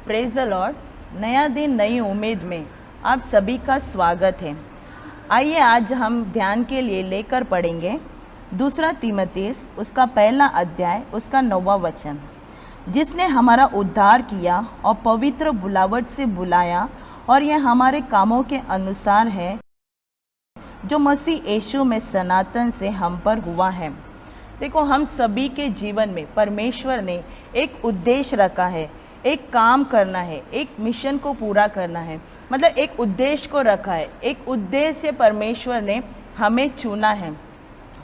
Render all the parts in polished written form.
Praise the Lord. नया दिन नई उम्मीद में आप सभी का स्वागत है। आइए आज हम ध्यान के लिए लेकर पढ़ेंगे दूसरा तीमुथियुस उसका पहला अध्याय उसका 9वां वचन। जिसने हमारा उद्धार किया और पवित्र बुलावट से बुलाया, और यह हमारे कामों के अनुसार है जो मसीह यीशु में सनातन से हम पर हुआ है। देखो, हम सभी के जीवन में परमेश्वर ने एक उद्देश्य रखा है, एक काम करना है, एक मिशन को पूरा करना है, मतलब एक उद्देश्य को रखा है। एक उद्देश्य परमेश्वर ने हमें चुना है।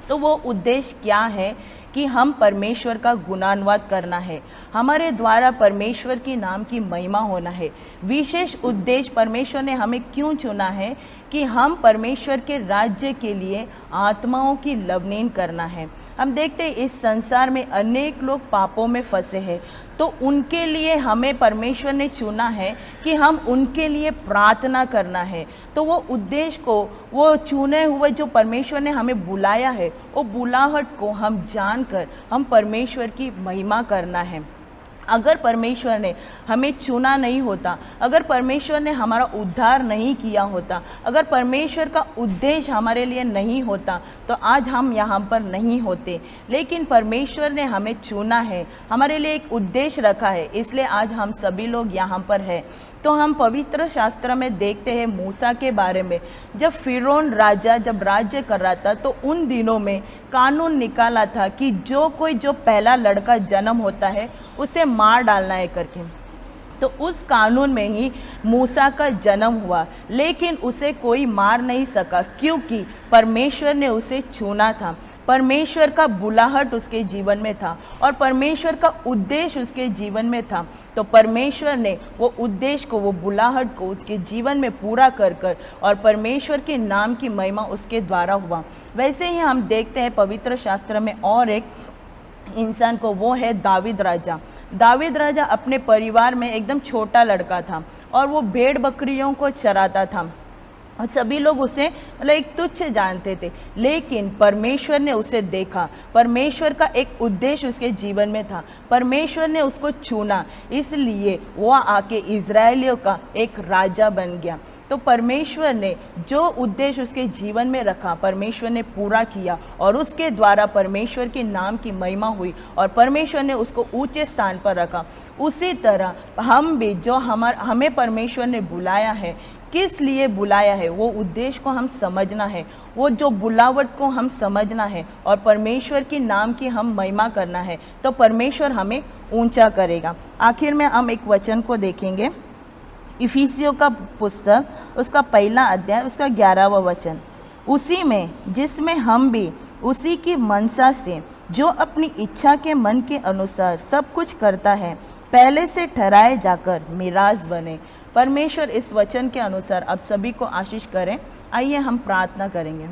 तो वो उद्देश्य क्या है कि हम परमेश्वर का गुणान्वाद करना है, हमारे द्वारा परमेश्वर की नाम की महिमा होना है। विशेष उद्देश्य परमेश्वर ने हमें क्यों चुना है कि हम परमेश्वर के राज्य के लिए आत्माओं की लवनीन करना है। हम देखते हैं इस संसार में अनेक लोग पापों में फंसे हैं, तो उनके लिए हमें परमेश्वर ने चुना है कि हम उनके लिए प्रार्थना करना है। तो वो उद्देश्य को, वो चुने हुए जो परमेश्वर ने हमें बुलाया है, वो बुलाहट को हम जानकर हम परमेश्वर की महिमा करना है। अगर परमेश्वर ने हमें चुना नहीं होता, अगर परमेश्वर ने हमारा उद्धार नहीं किया होता, अगर परमेश्वर का उद्देश्य हमारे लिए नहीं होता, तो आज हम यहाँ पर नहीं होते। लेकिन परमेश्वर ने हमें चुना है, हमारे लिए एक उद्देश्य रखा है, इसलिए आज हम सभी लोग यहाँ पर हैं। तो हम पवित्र शास्त्र में देखते हैं मूसा के बारे में। जब फिरौन राजा जब राज्य कर रहा था, तो उन दिनों में कानून निकाला था कि जो पहला लड़का जन्म होता है उसे मार डालना है करके। तो उस कानून में ही मूसा का जन्म हुआ, लेकिन उसे कोई मार नहीं सका, क्योंकि परमेश्वर ने उसे चुना था। परमेश्वर का बुलाहट उसके जीवन में था और परमेश्वर का उद्देश्य उसके जीवन में था। तो परमेश्वर ने वो उद्देश्य को, वो बुलाहट को उसके जीवन में पूरा कर कर और परमेश्वर के नाम की महिमा उसके द्वारा हुआ। वैसे ही हम देखते हैं पवित्र शास्त्र में और एक इंसान को, वो है दावीद राजा। दावीद राजा अपने परिवार में एकदम छोटा लड़का था और वो भेड़ बकरियों को चराता था और सभी लोग उसे मतलब एक तुच्छ जानते थे। लेकिन परमेश्वर ने उसे देखा, परमेश्वर का एक उद्देश्य उसके जीवन में था, परमेश्वर ने उसको चुना, इसलिए वो आके इज़राइलियों का एक राजा बन गया। तो परमेश्वर ने जो उद्देश्य उसके जीवन में रखा, परमेश्वर ने पूरा किया और उसके द्वारा परमेश्वर के नाम की महिमा हुई और परमेश्वर ने उसको ऊंचे स्थान पर रखा। उसी तरह हम भी, जो हमें परमेश्वर ने बुलाया है, किस लिए बुलाया है, वो उद्देश्य को हम समझना है, वो जो बुलावट को हम समझना है और परमेश्वर की नाम की हम महिमा करना है, तो परमेश्वर हमें ऊंचा करेगा। आखिर में हम एक वचन को देखेंगे, इफिसियों का पुस्तक उसका पहला अध्याय उसका 11वां वचन। उसी में, जिसमें हम भी उसी की मनसा से, जो अपनी इच्छा के मन के अनुसार सब कुछ करता है, पहले से ठहराए जाकर मिराज बने। परमेश्वर इस वचन के अनुसार आप सभी को आशीष करें। आइए हम प्रार्थना करेंगे।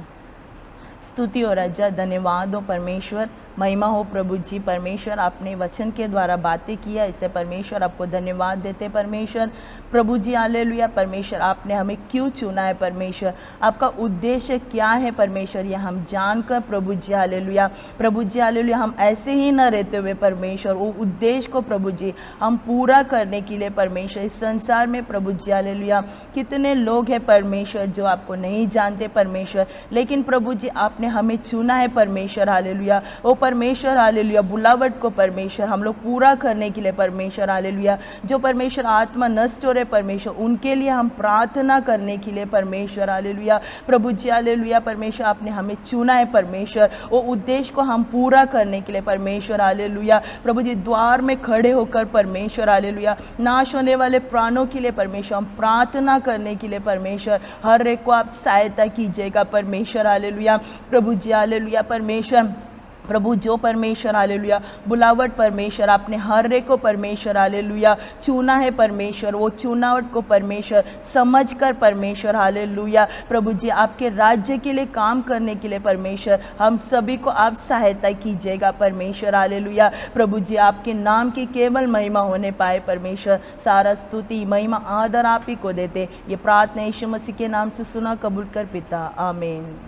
स्तुति और रजा, धन्यवाद हो परमेश्वर, महिमा हो प्रभु जी। परमेश्वर, आपने वचन के द्वारा बातें किया, इससे परमेश्वर आपको धन्यवाद देते। परमेश्वर प्रभु जी, हालेलुया। परमेश्वर, आपने हमें क्यों चुना है, परमेश्वर आपका उद्देश्य क्या है, परमेश्वर यह हम जानकर प्रभु जी, हालेलुया। प्रभु जी, हालेलुया, हम ऐसे ही न रहते हुए परमेश्वर वो उद्देश्य को प्रभु जी हम पूरा करने के लिए परमेश्वर, इस संसार में प्रभु जी, हालेलुया, कितने लोग हैं परमेश्वर जो आपको नहीं जानते परमेश्वर, लेकिन प्रभु जी आपने हमें चुना है परमेश्वर, हालेलुया। ओ परमेश्वर, हालेलुया, बुलावट को परमेश्वर हम लोग पूरा करने के लिए परमेश्वर, हालेलुया, जो परमेश्वर आत्मा नष्ट हो रहे परमेश्वर, उनके लिए हम प्रार्थना करने के लिए परमेश्वर, हालेलुया। प्रभु जी, हालेलुया, परमेश्वर आपने हमें चुना है परमेश्वर, वो उद्देश्य को हम पूरा करने के लिए परमेश्वर, हालेलुया। प्रभु जी, द्वार में खड़े होकर परमेश्वर, हालेलुया, नाश होने वाले प्राणों के लिए परमेश्वर हम प्रार्थना करने के लिए परमेश्वर, हर एक को आप सहायता कीजिएगा परमेश्वर, हालेलुया। प्रभु जी, हालेलुया, परमेश्वर प्रभु जो परमेश्वर, हालेलुया, बुलावट परमेश्वर आपने हर एक को परमेश्वर, हालेलुया, चुना है परमेश्वर, वो चुनावट को परमेश्वर समझ कर परमेश्वर, हालेलुया, प्रभु जी आपके राज्य के लिए काम करने के लिए परमेश्वर हम सभी को आप सहायता कीजिएगा परमेश्वर, हालेलुया। प्रभु जी आपके नाम की केवल महिमा होने पाए परमेश्वर, सारा स्तुति महिमा आदर आप ही को देते। ये प्रार्थना यीशु मसीह के नाम से सुना कबूल कर पिता, आमीन।